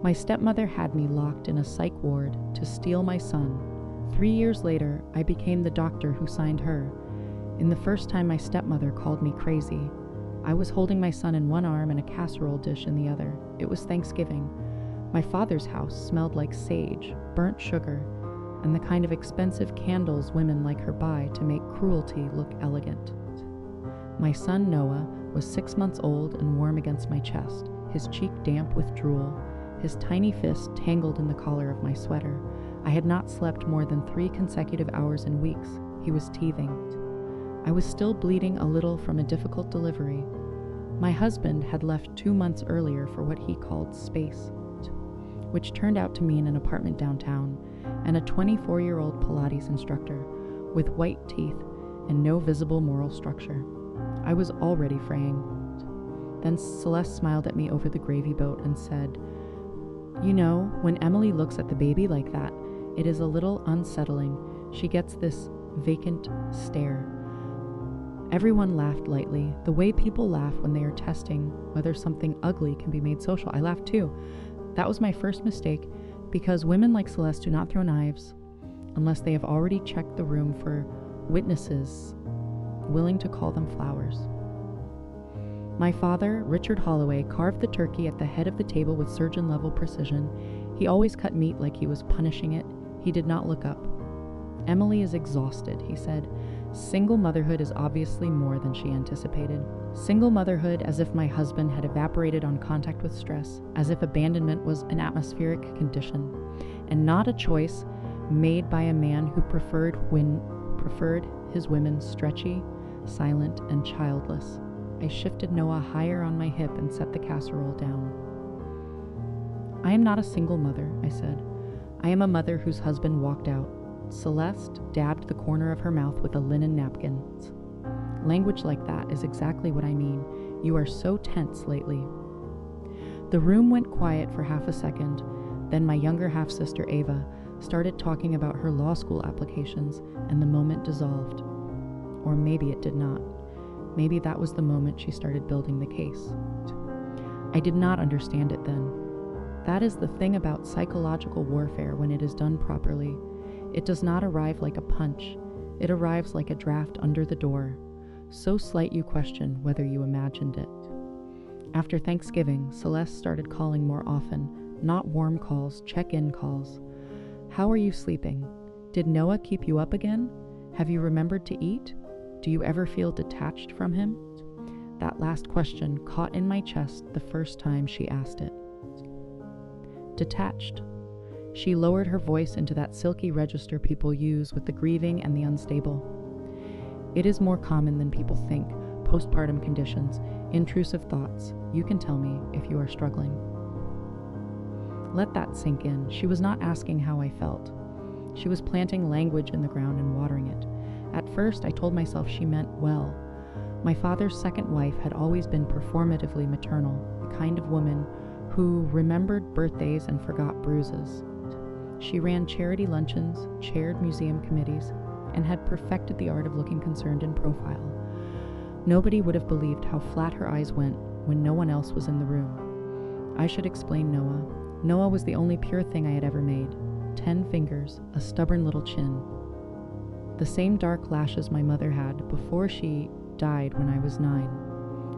My stepmother had me locked in a psych ward to steal my son. 3 years later, I became the doctor who signed her. In the first time my stepmother called me crazy, I was holding my son in one arm and a casserole dish in the other. It was Thanksgiving. My father's house smelled like sage, burnt sugar, and the kind of expensive candles women like her buy to make cruelty look elegant. My son Noah was 6 months old and warm against my chest, his cheek damp with drool, his tiny fist tangled in the collar of my sweater. I had not slept more than 3 consecutive hours in weeks. He was teething. I was still bleeding a little from a difficult delivery. My husband had left 2 months earlier for what he called space, which turned out to mean an apartment downtown and a 24-year-old Pilates instructor with white teeth and no visible moral structure. I was already fraying. Then Celeste smiled at me over the gravy boat and said, "You know, when Emily looks at the baby like that, it is a little unsettling. She gets this vacant stare." Everyone laughed lightly, the way people laugh when they are testing whether something ugly can be made social. I laughed too. That was my first mistake, because women like Celeste do not throw knives unless they have already checked the room for witnesses willing to call them flowers. My father, Richard Holloway, carved the turkey at the head of the table with surgeon-level precision. He always cut meat like he was punishing it. He did not look up. "Emily is exhausted," he said. "Single motherhood is obviously more than she anticipated. Single motherhood as if my husband had evaporated on contact with stress, as if abandonment was an atmospheric condition, and not a choice made by a man who preferred his women stretchy, silent, and childless." I shifted Noah higher on my hip and set the casserole down. "I am not a single mother," I said. "I am a mother whose husband walked out." Celeste dabbed the corner of her mouth with a linen napkin. "Language like that is exactly what I mean. You are so tense lately." The room went quiet for half a second. Then my younger half-sister Ava started talking about her law school applications, and the moment dissolved. Or maybe it did not. Maybe that was the moment she started building the case. I did not understand it then. That is the thing about psychological warfare when it is done properly. It does not arrive like a punch. It arrives like a draft under the door, so slight you question whether you imagined it. After Thanksgiving, Celeste started calling more often, not warm calls, check-in calls. "How are you sleeping? Did Noah keep you up again? Have you remembered to eat? Do you ever feel detached from him?" That last question caught in my chest the first time she asked it. Detached. She lowered her voice into that silky register people use with the grieving and the unstable. "It is more common than people think. Postpartum conditions, intrusive thoughts. You can tell me if you are struggling." Let that sink in. She was not asking how I felt. She was planting language in the ground and watering it. At first, I told myself she meant well. My father's second wife had always been performatively maternal, the kind of woman who remembered birthdays and forgot bruises. She ran charity luncheons, chaired museum committees, and had perfected the art of looking concerned in profile. Nobody would have believed how flat her eyes went when no one else was in the room. I should explain Noah. Noah was the only pure thing I had ever made. 10 fingers, a stubborn little chin. The same dark lashes my mother had before she died when I was 9.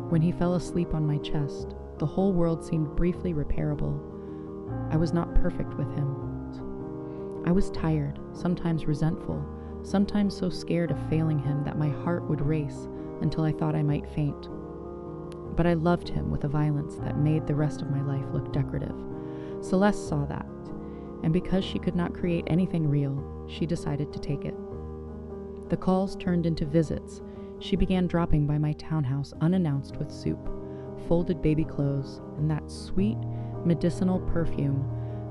When he fell asleep on my chest, the whole world seemed briefly repairable. I was not perfect with him. I was tired, sometimes resentful, sometimes so scared of failing him that my heart would race until I thought I might faint. But I loved him with a violence that made the rest of my life look decorative. Celeste saw that, and because she could not create anything real, she decided to take it. The calls turned into visits. She began dropping by my townhouse unannounced with soup, folded baby clothes, and that sweet, medicinal perfume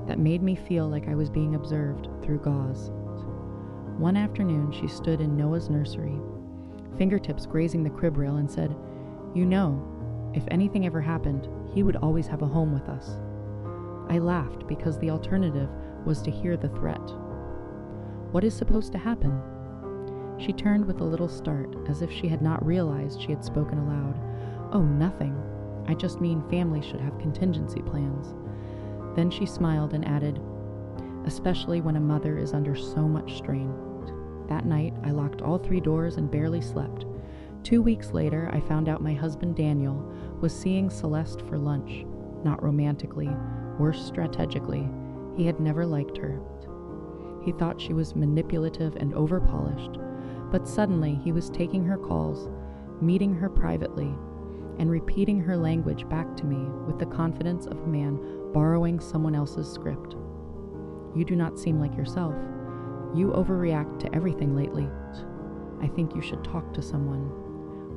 that made me feel like I was being observed through gauze. One afternoon, she stood in Noah's nursery, fingertips grazing the crib rail, and said, "You know, if anything ever happened, he would always have a home with us." I laughed because the alternative was to hear the threat. "What is supposed to happen?" She turned with a little start, as if she had not realized she had spoken aloud. "Oh, nothing. I just mean families should have contingency plans." Then she smiled and added, especially when a mother is under so much strain. That night, I locked all 3 doors and barely slept. 2 weeks later, I found out my husband Daniel was seeing Celeste for lunch. Not romantically, worse strategically. He had never liked her. He thought she was manipulative and overpolished, but suddenly he was taking her calls, meeting her privately, and repeating her language back to me with the confidence of a man borrowing someone else's script. You do not seem like yourself. You overreact to everything lately. I think you should talk to someone.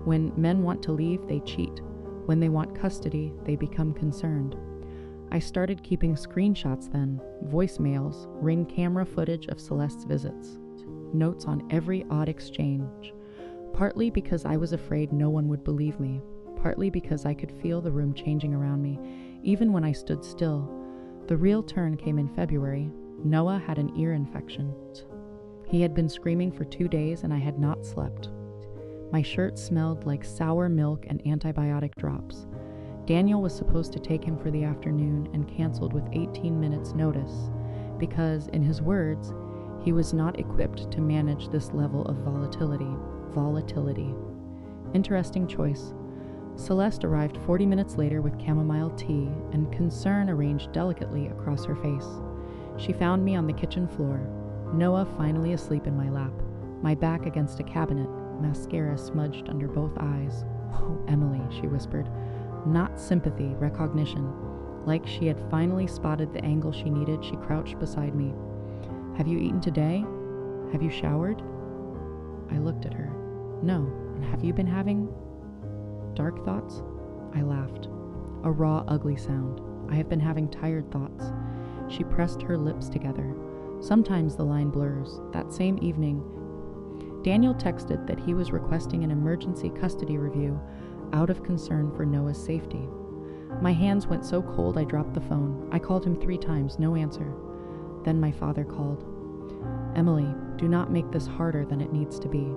When men want to leave, they cheat. When they want custody, they become concerned. I started keeping screenshots then, voicemails, ring camera footage of Celeste's visits, notes on every odd exchange, partly because I was afraid no one would believe me, partly because I could feel the room changing around me, even when I stood still. The real turn came in February. Noah had an ear infection. He had been screaming for 2 days and I had not slept. My shirt smelled like sour milk and antibiotic drops. Daniel was supposed to take him for the afternoon and canceled with 18 minutes notice because, in his words, he was not equipped to manage this level of volatility. Interesting choice. Celeste arrived 40 minutes later with chamomile tea and concern arranged delicately across her face. She found me on the kitchen floor, Noah finally asleep in my lap, my back against a cabinet, mascara smudged under both eyes. "Oh, Emily," she whispered. Not sympathy, recognition. Like she had finally spotted the angle she needed, she crouched beside me. "Have you eaten today? Have you showered?" I looked at her. "No. And have you been having dark thoughts?" I laughed. A raw, ugly sound. "I have been having tired thoughts." She pressed her lips together. Sometimes the line blurs. That same evening, Daniel texted that he was requesting an emergency custody review out of concern for Noah's safety. My hands went so cold I dropped the phone. I called him 3 times, no answer. Then my father called. "Emily, do not make this harder than it needs to be."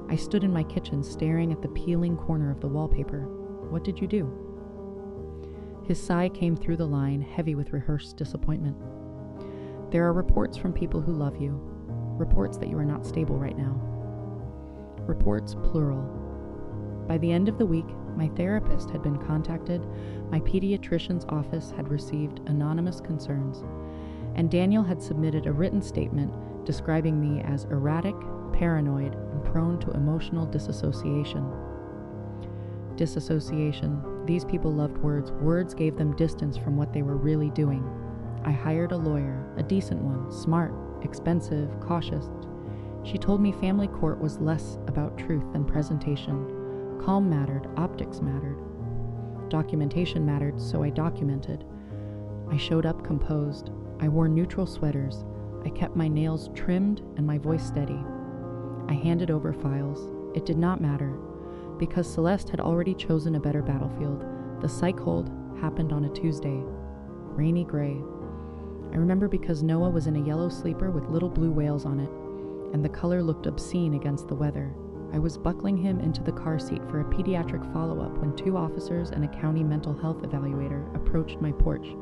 I stood in my kitchen staring at the peeling corner of the wallpaper. "What did you do?" His sigh came through the line, heavy with rehearsed disappointment. "There are reports from people who love you. Reports that you are not stable right now." Reports, plural. By the end of the week, my therapist had been contacted, my pediatrician's office had received anonymous concerns, and Daniel had submitted a written statement describing me as erratic, paranoid, and prone to emotional disassociation. Disassociation. These people loved words. Words gave them distance from what they were really doing. I hired a lawyer, a decent one, smart, expensive, cautious. She told me family court was less about truth than presentation. Calm mattered, optics mattered. Documentation mattered, so I documented. I showed up composed. I wore neutral sweaters. I kept my nails trimmed and my voice steady. I handed over files. It did not matter, because Celeste had already chosen a better battlefield. The psych hold happened on a Tuesday. Rainy gray. I remember because Noah was in a yellow sleeper with little blue whales on it, and the color looked obscene against the weather. I was buckling him into the car seat for a pediatric follow-up when 2 officers and a county mental health evaluator approached my porch.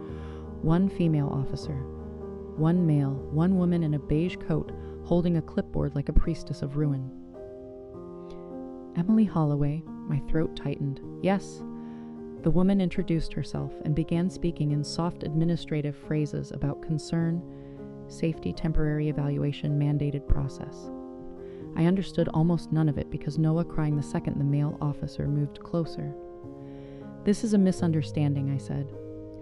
1 female officer, 1 male, 1 woman in a beige coat holding a clipboard like a priestess of ruin. "Emily Holloway," my throat tightened. "Yes." The woman introduced herself and began speaking in soft administrative phrases about concern, safety, temporary evaluation, mandated process. I understood almost none of it because Noah crying the second the male officer moved closer. "This is a misunderstanding," I said.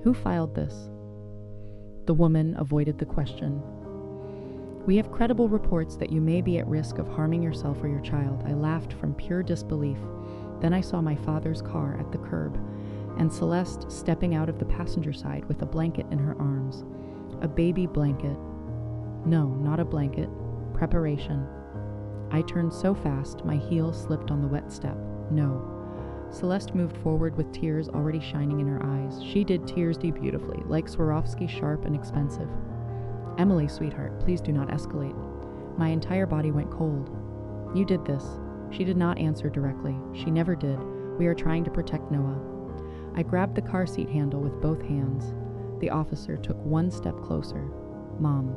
"Who filed this?" The woman avoided the question. "We have credible reports that you may be at risk of harming yourself or your child." I laughed from pure disbelief. Then I saw my father's car at the curb, and Celeste stepping out of the passenger side with a blanket in her arms. A baby blanket. No, not a blanket. Preparation. I turned so fast, my heel slipped on the wet step. No. Celeste moved forward with tears already shining in her eyes. She did tears beautifully, like Swarovski, sharp and expensive. "Emily, sweetheart, please do not escalate." My entire body went cold. "You did this." She did not answer directly. She never did. "We are trying to protect Noah." I grabbed the car seat handle with both hands. The officer took one step closer. Mom,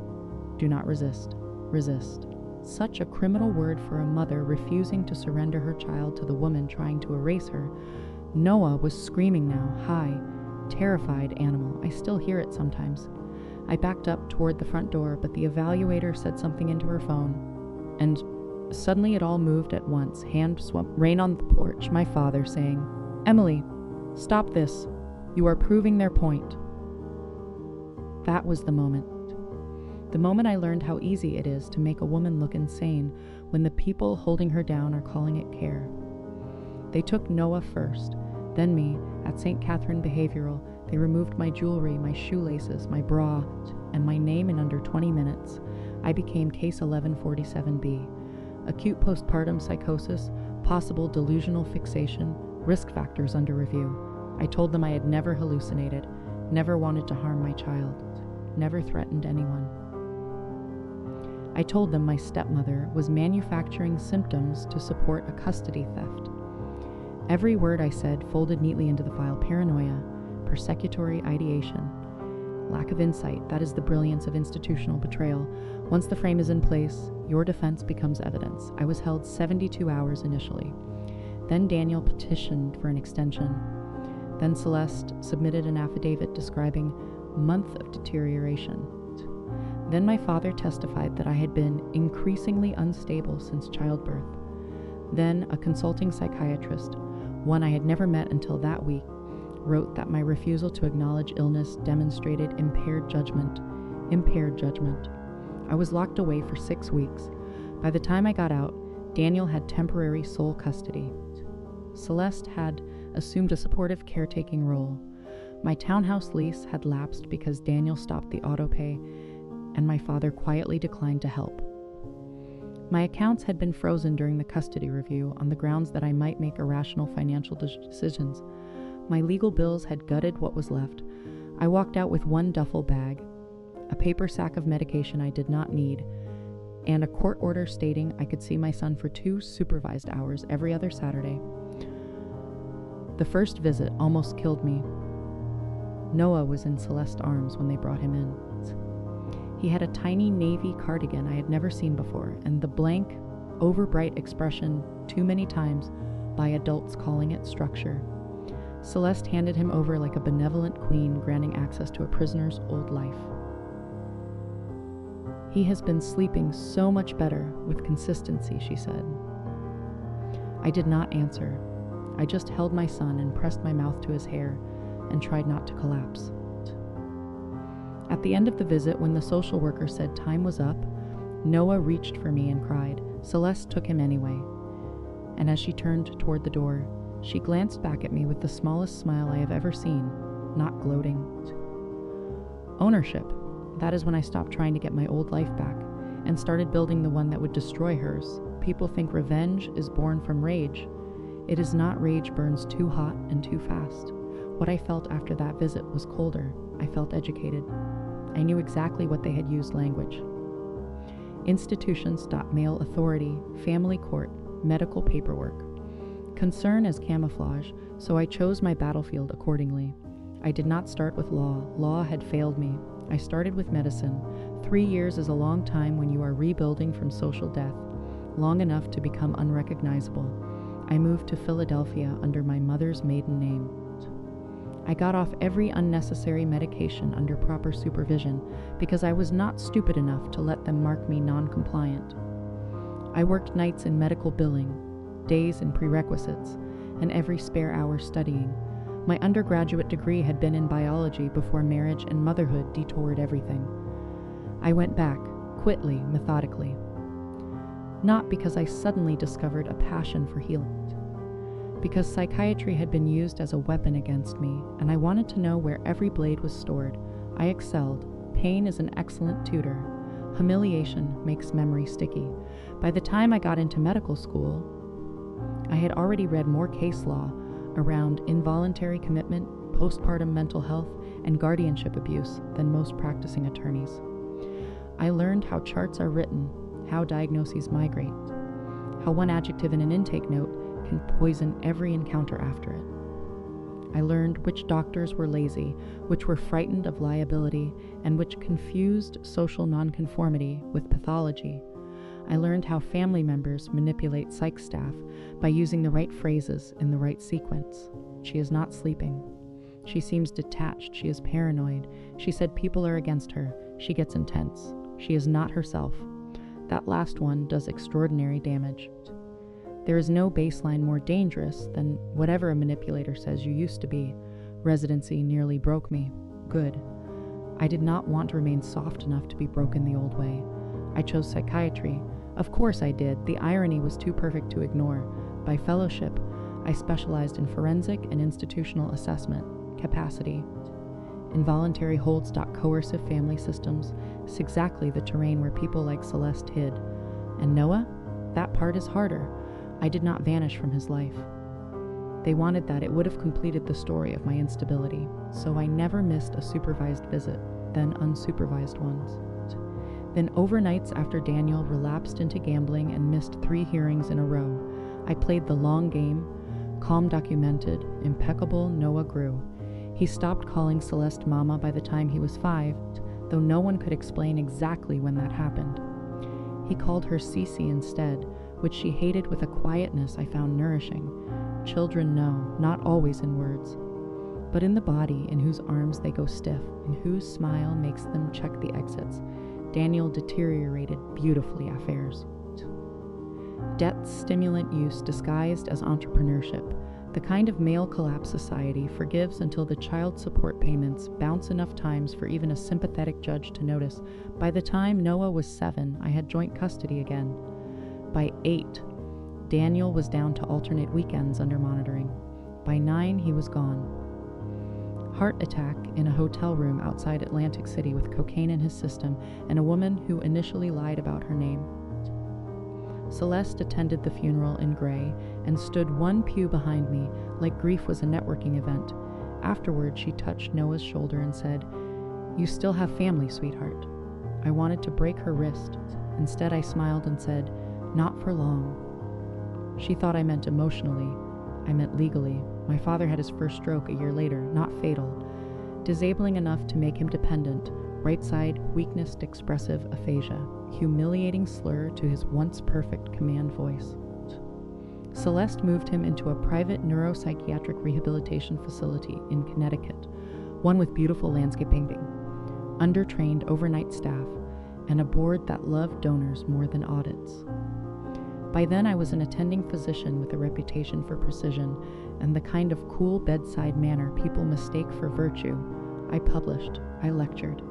do not resist. Resist. Such a criminal word for a mother refusing to surrender her child to the woman trying to erase her. Noah was screaming now, high, terrified animal. I still hear it sometimes. I backed up toward the front door, but the evaluator said something into her phone, and suddenly it all moved at once. Hand swept rain on the porch, my father saying, "Emily, stop this. You are proving their point." That was the moment. The moment I learned how easy it is to make a woman look insane when the people holding her down are calling it care. They took Noah first, then me. At St. Catherine Behavioral, they removed my jewelry, my shoelaces, my bra, and my name in under 20 minutes. I became case 1147B. Acute postpartum psychosis, possible delusional fixation, risk factors under review. I told them I had never hallucinated, never wanted to harm my child, never threatened anyone. I told them my stepmother was manufacturing symptoms to support a custody theft. Every word I said folded neatly into the file. Paranoia, persecutory ideation, lack of insight. That is the brilliance of institutional betrayal. Once the frame is in place, your defense becomes evidence. I was held 72 hours initially. Then Daniel petitioned for an extension. Then Celeste submitted an affidavit describing a month of deterioration. Then my father testified that I had been increasingly unstable since childbirth. Then a consulting psychiatrist, one I had never met until that week, wrote that my refusal to acknowledge illness demonstrated impaired judgment. Impaired judgment. I was locked away for 6 weeks. By the time I got out, Daniel had temporary sole custody. Celeste had assumed a supportive caretaking role. My townhouse lease had lapsed because Daniel stopped the autopay, and my father quietly declined to help. My accounts had been frozen during the custody review on the grounds that I might make irrational financial decisions. My legal bills had gutted what was left. I walked out with one duffel bag, a paper sack of medication I did not need, and a court order stating I could see my son for 2 supervised hours every other Saturday. The first visit almost killed me. Noah was in Celeste's arms when they brought him in. He had a tiny navy cardigan I had never seen before, and the blank, overbright expression too many times by adults calling it structure. Celeste handed him over like a benevolent queen granting access to a prisoner's old life. "He has been sleeping so much better with consistency," she said. I did not answer. I just held my son and pressed my mouth to his hair and tried not to collapse. At the end of the visit, when the social worker said time was up, Noah reached for me and cried. Celeste took him anyway. And as she turned toward the door, she glanced back at me with the smallest smile I have ever seen, not gloating. Ownership. That is when I stopped trying to get my old life back and started building the one that would destroy hers. People think revenge is born from rage. It is not. Rage burns too hot and too fast. What I felt after that visit was colder. I felt educated. I knew exactly what they had used language. Institutions. Male authority, family court, medical paperwork. Concern as camouflage, so I chose my battlefield accordingly. I did not start with law. Law had failed me. I started with medicine. 3 years is a long time when you are rebuilding from social death, long enough to become unrecognizable. I moved to Philadelphia under my mother's maiden name. I got off every unnecessary medication under proper supervision because I was not stupid enough to let them mark me non-compliant. I worked nights in medical billing, days in prerequisites, and every spare hour studying. My undergraduate degree had been in biology before marriage and motherhood detoured everything. I went back, quickly, methodically. Not because I suddenly discovered a passion for healing, because psychiatry had been used as a weapon against me, and I wanted to know where every blade was stored. I excelled. Pain is an excellent tutor. Humiliation makes memory sticky. By the time I got into medical school, I had already read more case law around involuntary commitment, postpartum mental health, and guardianship abuse than most practicing attorneys. I learned how charts are written, how diagnoses migrate, how one adjective in an intake note can poison every encounter after it. I learned which doctors were lazy, which were frightened of liability, and which confused social nonconformity with pathology. I learned how family members manipulate psych staff by using the right phrases in the right sequence. She is not sleeping. She seems detached. She is paranoid. She said people are against her. She gets intense. She is not herself. That last one does extraordinary damage. There is no baseline more dangerous than whatever a manipulator says you used to be. Residency nearly broke me. Good. I did not want to remain soft enough to be broken the old way. I chose psychiatry. Of course I did. The irony was too perfect to ignore. By fellowship, I specialized in forensic and institutional assessment, capacity. Involuntary holds. Coercive family systems is exactly the terrain where people like Celeste hid. And Noah? That part is harder. I did not vanish from his life. They wanted that. It would have completed the story of my instability. So I never missed a supervised visit, then unsupervised ones. Then overnights after Daniel relapsed into gambling and missed 3 hearings in a row, I played the long game. Calm, documented, impeccable Noah grew. He stopped calling Celeste Mama by the time he was 5, though no one could explain exactly when that happened. He called her Cece instead, which she hated with a quietness I found nourishing. Children know, not always in words, but in the body in whose arms they go stiff, and whose smile makes them check the exits. Daniel deteriorated beautifully affairs. Debt stimulant use disguised as entrepreneurship. The kind of male collapse society forgives until the child support payments bounce enough times for even a sympathetic judge to notice. By the time Noah was 7, I had joint custody again. By 8, Daniel was down to alternate weekends under monitoring. By 9, he was gone. Heart attack in a hotel room outside Atlantic City with cocaine in his system and a woman who initially lied about her name. Celeste attended the funeral in gray and stood 1 pew behind me like grief was a networking event. Afterward, she touched Noah's shoulder and said, "You still have family, sweetheart." I wanted to break her wrist. Instead, I smiled and said, "Not for long." She thought I meant emotionally. I meant legally. My father had his first stroke a year later, not fatal. Disabling enough to make him dependent, right side, weakness, expressive aphasia, humiliating slur to his once perfect command voice. Celeste moved him into a private neuropsychiatric rehabilitation facility in Connecticut, one with beautiful landscape painting, undertrained overnight staff, and a board that loved donors more than audits. By then I was an attending physician with a reputation for precision and the kind of cool bedside manner people mistake for virtue. I published, I lectured.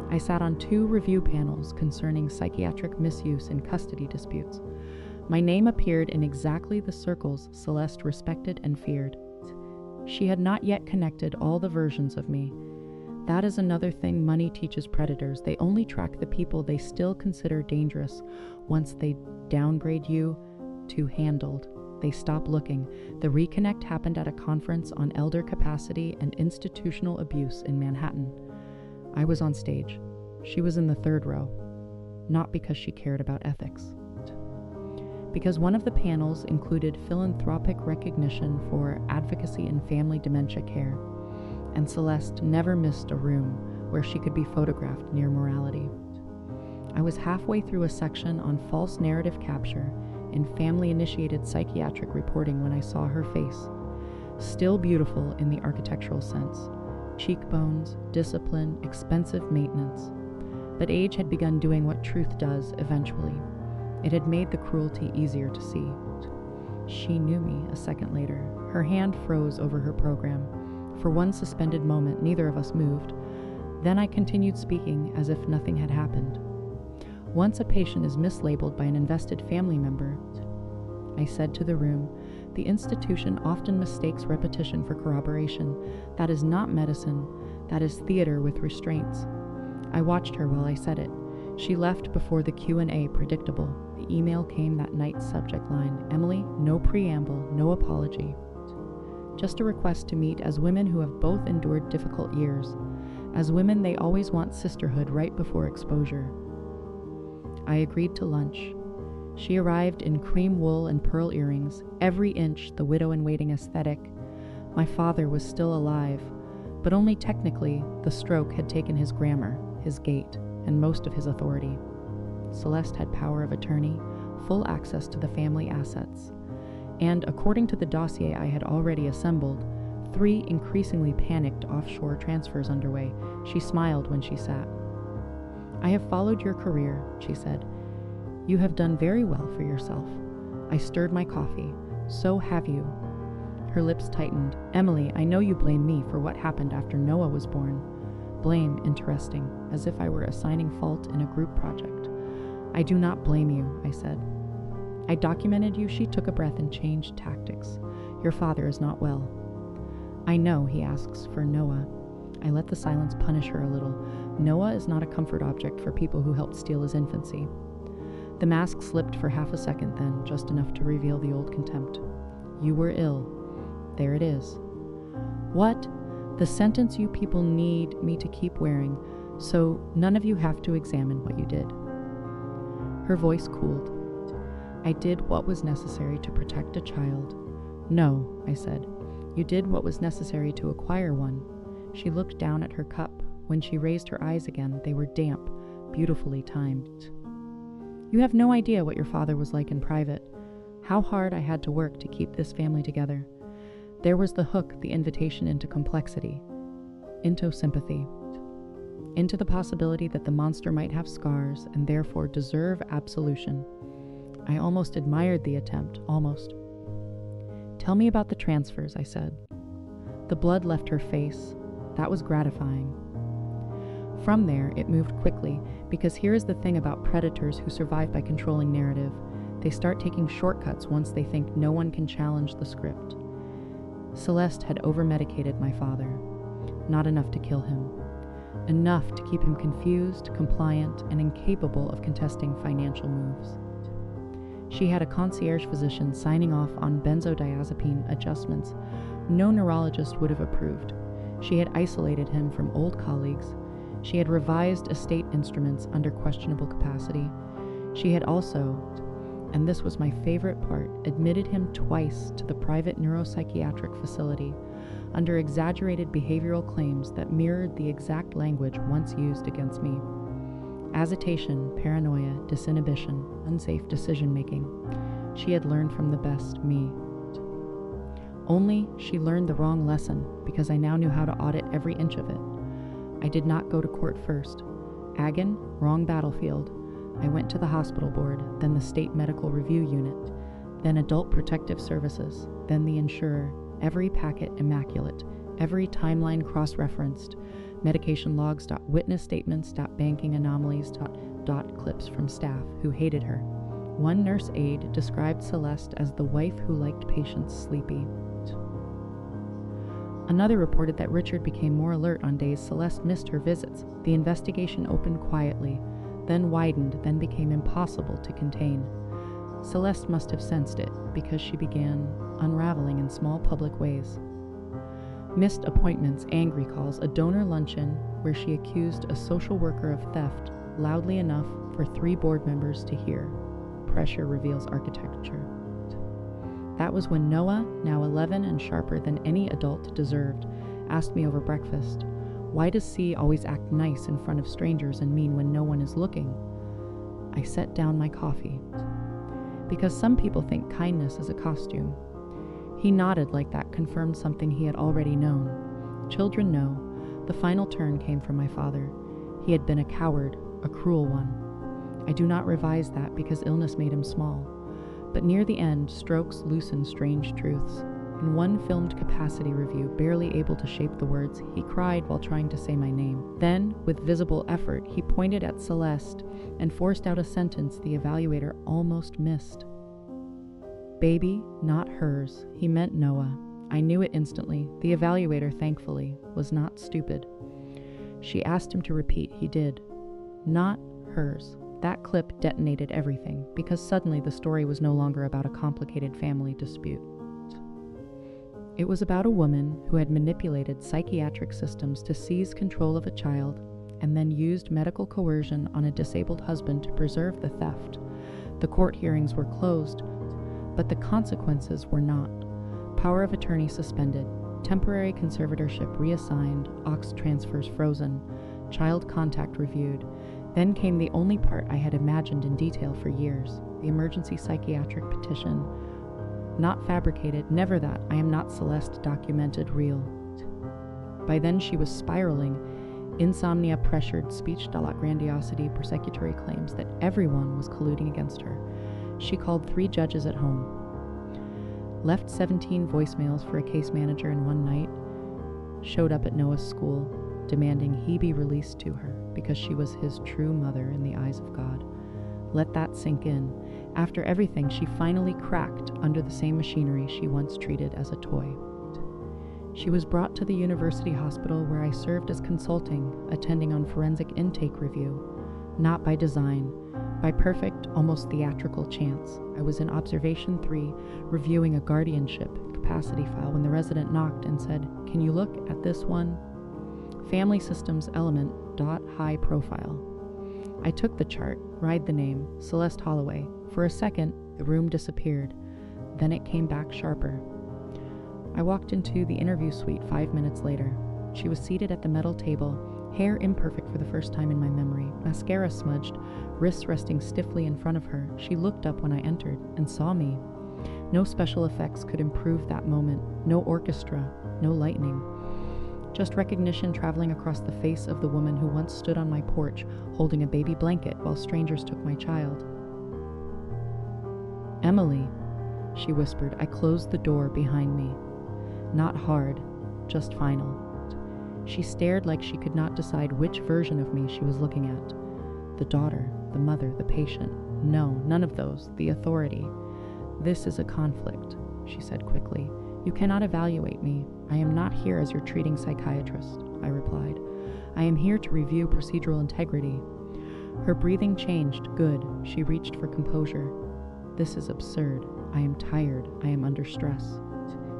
I sat on 2 review panels concerning psychiatric misuse in custody disputes. My name appeared in exactly the circles Celeste respected and feared. She had not yet connected all the versions of me. That is another thing money teaches predators. They only track the people they still consider dangerous. Once they downgrade you to handled, they stop looking. The reconnect happened at a conference on elder capacity and institutional abuse in Manhattan. I was on stage. She was in the 3rd row. Not because she cared about ethics. Because one of the panels included philanthropic recognition for advocacy in family dementia care, and Celeste never missed a room where she could be photographed near morality. I was halfway through a section on false narrative capture in family-initiated psychiatric reporting when I saw her face, still beautiful in the architectural sense. Cheekbones, discipline, expensive maintenance. But age had begun doing what truth does eventually. It had made the cruelty easier to see. She knew me a second later. Her hand froze over her program. For one suspended moment, neither of us moved. Then I continued speaking as if nothing had happened. Once a patient is mislabeled by an invested family member, I said to the room, the institution often mistakes repetition for corroboration. That is not medicine. That is theater with restraints. I watched her while I said it. She left before the Q&A predictable. The email came that night, subject line, "Emily, no preamble, no apology. Just a request to meet as women who have both endured difficult years. As women, they always want sisterhood right before exposure." I agreed to lunch. She arrived in cream wool and pearl earrings, every inch the widow-in-waiting aesthetic, My father was still alive, but only technically. The stroke had taken his grammar, his gait, and most of his authority. Celeste had power of attorney, full access to the family assets, and according to the dossier I had already assembled, 3 increasingly panicked offshore transfers underway. She smiled when she sat. "I have followed your career," she said. "You have done very well for yourself." I stirred my coffee. "So have you." Her lips tightened. "Emily, I know you blame me for what happened after Noah was born." Blame, interesting, as if I were assigning fault in a group project. "I do not blame you," I said. "I documented you." She took a breath and changed tactics. "Your father is not well." "I know," he asks for Noah. I let the silence punish her a little. Noah is not a comfort object for people who helped steal his infancy. The mask slipped for half a second then, just enough to reveal the old contempt. "You were ill. There it is." "What?" "The sentence you people need me to keep wearing, so none of you have to examine what you did." Her voice cooled. "I did what was necessary to protect a child." "No," I said. "You did what was necessary to acquire one." She looked down at her cup. When she raised her eyes again, they were damp, beautifully timed. "You have no idea what your father was like in private. How hard I had to work to keep this family together." There was the hook, the invitation into complexity, into sympathy, into the possibility that the monster might have scars and therefore deserve absolution. I almost admired the attempt, almost. "Tell me about the transfers," I said. The blood left her face. That was gratifying. From there, it moved quickly, because here is the thing about predators who survive by controlling narrative. They start taking shortcuts once they think no one can challenge the script. Celeste had over-medicated my father. Not enough to kill him. Enough to keep him confused, compliant, and incapable of contesting financial moves. She had a concierge physician signing off on benzodiazepine adjustments no neurologist would have approved. She had isolated him from old colleagues. She had revised estate instruments under questionable capacity. She had also, and this was my favorite part, admitted him twice to the private neuropsychiatric facility under exaggerated behavioral claims that mirrored the exact language once used against me. Agitation, paranoia, disinhibition, unsafe decision-making. She had learned from the best me. Only she learned the wrong lesson, because I now knew how to audit every inch of it. I did not go to court first. Agon, wrong battlefield. I went to the hospital board, then the state medical review unit, then adult protective services, then the insurer, every packet immaculate, every timeline cross-referenced, medication logs, witness statements, banking anomalies, clips from staff who hated her. One nurse aide described Celeste as the wife who liked patients sleepy. Another reported that Richard became more alert on days Celeste missed her visits. The investigation opened quietly, then widened, then became impossible to contain. Celeste must have sensed it, because she began unraveling in small public ways. Missed appointments, angry calls, a donor luncheon where she accused a social worker of theft loudly enough for 3 board members to hear. Pressure reveals architecture. That was when Noah, now 11 and sharper than any adult deserved, asked me over breakfast, "Why does C always act nice in front of strangers and mean when no one is looking?" I set down my coffee. "Because some people think kindness is a costume." He nodded like that confirmed something he had already known. Children know. The final turn came from my father. He had been a coward, a cruel one. I do not revise that because illness made him small. But near the end, strokes loosened strange truths. In one filmed capacity review, barely able to shape the words, he cried while trying to say my name. Then, with visible effort, he pointed at Celeste and forced out a sentence the evaluator almost missed. Baby, not hers. He meant Noah. I knew it instantly. The evaluator, thankfully, was not stupid. She asked him to repeat. He did. Not hers. That clip detonated everything, because suddenly the story was no longer about a complicated family dispute. It was about a woman who had manipulated psychiatric systems to seize control of a child and then used medical coercion on a disabled husband to preserve the theft. The court hearings were closed, but the consequences were not. Power of attorney suspended. Temporary conservatorship reassigned, aux transfers frozen, child contact reviewed. Then came the only part I had imagined in detail for years, the emergency psychiatric petition. Not fabricated, never that, I am not Celeste, documented, real. By then she was spiraling, insomnia pressured, speech de la grandiosity, persecutory claims that everyone was colluding against her. She called 3 judges at home. Left 17 voicemails for a case manager in one night, showed up at Noah's school, demanding he be released to her because she was his true mother in the eyes of God. Let that sink in. After everything, she finally cracked under the same machinery she once treated as a toy. She was brought to the university hospital where I served as consulting, attending on forensic intake review. Not by design, by perfect, almost theatrical chance. I was in observation 3, reviewing a guardianship capacity file when the resident knocked and said, "Can you look at this one? Family systems element, high profile." I took the chart, read the name, Celeste Holloway. For a second, the room disappeared. Then it came back sharper. I walked into the interview suite 5 minutes later. She was seated at the metal table, hair imperfect for the first time in my memory, mascara smudged, wrists resting stiffly in front of her. She looked up when I entered and saw me. No special effects could improve that moment, no orchestra, no lightning. Just recognition traveling across the face of the woman who once stood on my porch holding a baby blanket while strangers took my child. "Emily," she whispered. I closed the door behind me. Not hard, just final. She stared like she could not decide which version of me she was looking at. The daughter, the mother, the patient. No, none of those. The authority. "This is a conflict," she said quickly. "You cannot evaluate me. I am not here as your treating psychiatrist," I replied. "I am here to review procedural integrity." Her breathing changed. Good. She reached for composure. "This is absurd. I am tired. I am under stress.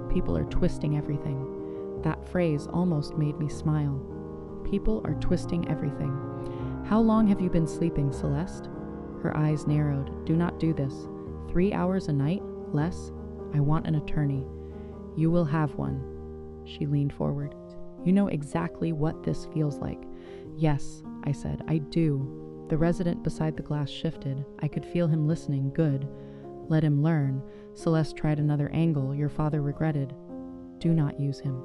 People are twisting everything." That phrase almost made me smile. People are twisting everything. "How long have you been sleeping, Celeste?" Her eyes narrowed. "Do not do this. 3 hours a night? Less? I want an attorney." "You will have one." She leaned forward. "You know exactly what this feels like." "Yes," I said, "I do." The resident beside the glass shifted. I could feel him listening. Good. Let him learn. Celeste tried another angle. Your father regretted. Do not use him.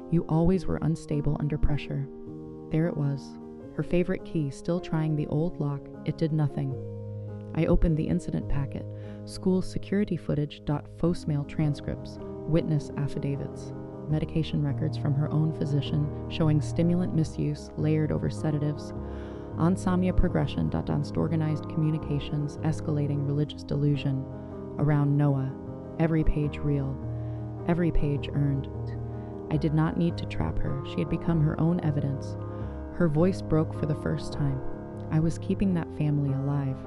You always were unstable under pressure. There it was. Her favorite key, still trying the old lock. It did nothing. I opened the incident packet. School security footage. Voicemail transcripts. Witness affidavits. Medication records from her own physician showing stimulant misuse layered over sedatives. Insomnia progression. Disorganized communications. Escalating religious delusion. Around Noah. Every page real. Every page earned. I did not need to trap her. She had become her own evidence. Her voice broke for the first time. I was keeping that family alive.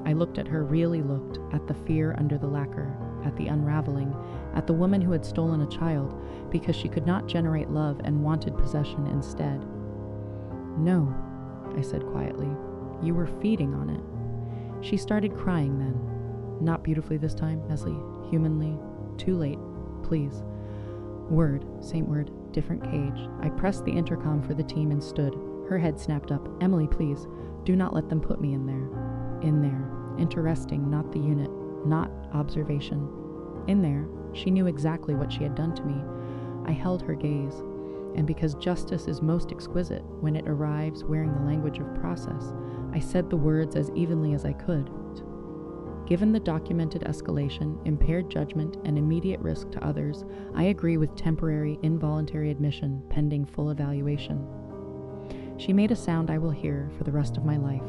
I looked at her, really looked, at the fear under the lacquer, at the unraveling, at the woman who had stolen a child because she could not generate love and wanted possession instead. "No," I said quietly. "You were feeding on it." She started crying then. Not beautifully this time, Leslie, humanly. Too late. Please. Word, same word, different cage. I pressed the intercom for the team and stood. Her head snapped up. "Emily, please, do not let them put me in there." In there. Interesting, not the unit, not observation. In there, she knew exactly what she had done to me. I held her gaze. And because justice is most exquisite when it arrives wearing the language of process, I said the words as evenly as I could. Given the documented escalation, impaired judgment, and immediate risk to others, I agree with temporary involuntary admission pending full evaluation. She made a sound I will hear for the rest of my life.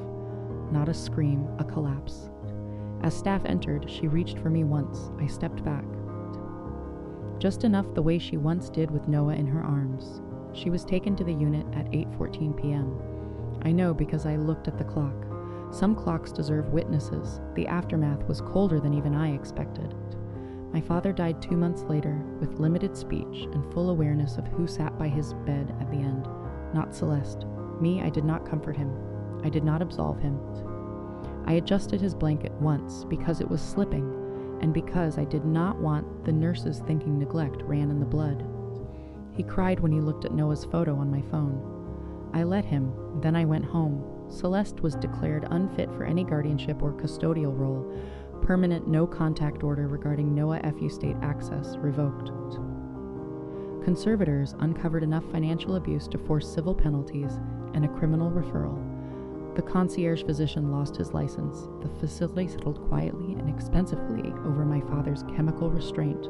Not a scream, a collapse. As staff entered, she reached for me once. I stepped back. Just enough the way she once did with Noah in her arms. She was taken to the unit at 8:14 p.m. I know because I looked at the clock. Some clocks deserve witnesses. The aftermath was colder than even I expected. My father died 2 months later, with limited speech and full awareness of who sat by his bed at the end. Not Celeste. Me, I did not comfort him. I did not absolve him. I adjusted his blanket once because it was slipping, and because I did not want the nurses thinking neglect ran in the blood. He cried when he looked at Noah's photo on my phone. I let him, then I went home. Celeste was declared unfit for any guardianship or custodial role. Permanent no-contact order regarding Noah FU state access revoked. Conservators uncovered enough financial abuse to force civil penalties and a criminal referral. The concierge physician lost his license. The facility settled quietly and expensively over my father's chemical restraint.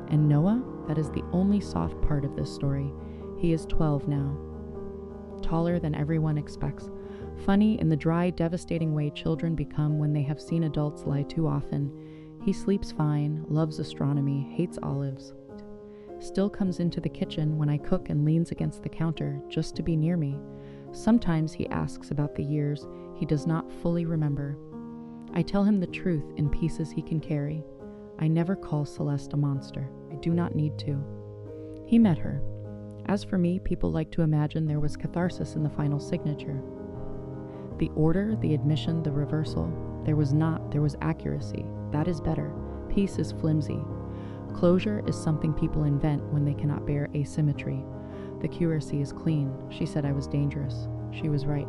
And Noah, that is the only soft part of this story. He is 12 now. Taller than everyone expects. Funny in the dry, devastating way children become when they have seen adults lie too often. He sleeps fine, loves astronomy, hates olives. Still comes into the kitchen when I cook and leans against the counter just to be near me. Sometimes he asks about the years he does not fully remember. I tell him the truth in pieces he can carry. I never call Celeste a monster. I do not need to. He met her. As for me, people like to imagine there was catharsis in the final signature. The order, the admission, the reversal. There was not, there was accuracy. That is better. Peace is flimsy. Closure is something people invent when they cannot bear asymmetry. The curacy is clean. She said I was dangerous. She was right.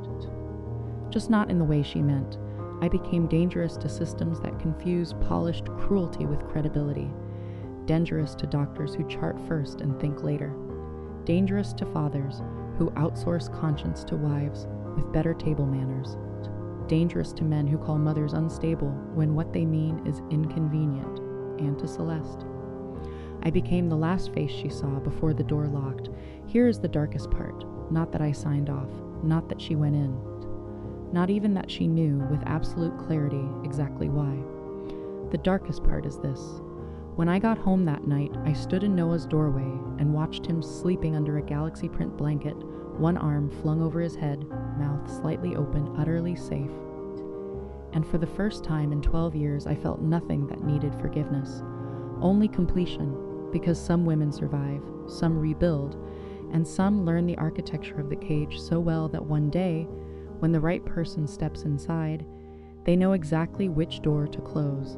Just not in the way she meant. I became dangerous to systems that confuse polished cruelty with credibility. Dangerous to doctors who chart first and think later. Dangerous to fathers who outsource conscience to wives with better table manners. Dangerous to men who call mothers unstable when what they mean is inconvenient. And to Celeste. I became the last face she saw before the door locked. Here is the darkest part. Not that I signed off. Not that she went in. Not even that she knew with absolute clarity exactly why. The darkest part is this. When I got home that night, I stood in Noah's doorway and watched him sleeping under a galaxy print blanket, one arm flung over his head, mouth slightly open, utterly safe. And for the first time in 12 years, I felt nothing that needed forgiveness. Only completion, because some women survive, some rebuild, and some learn the architecture of the cage so well that one day, when the right person steps inside, they know exactly which door to close.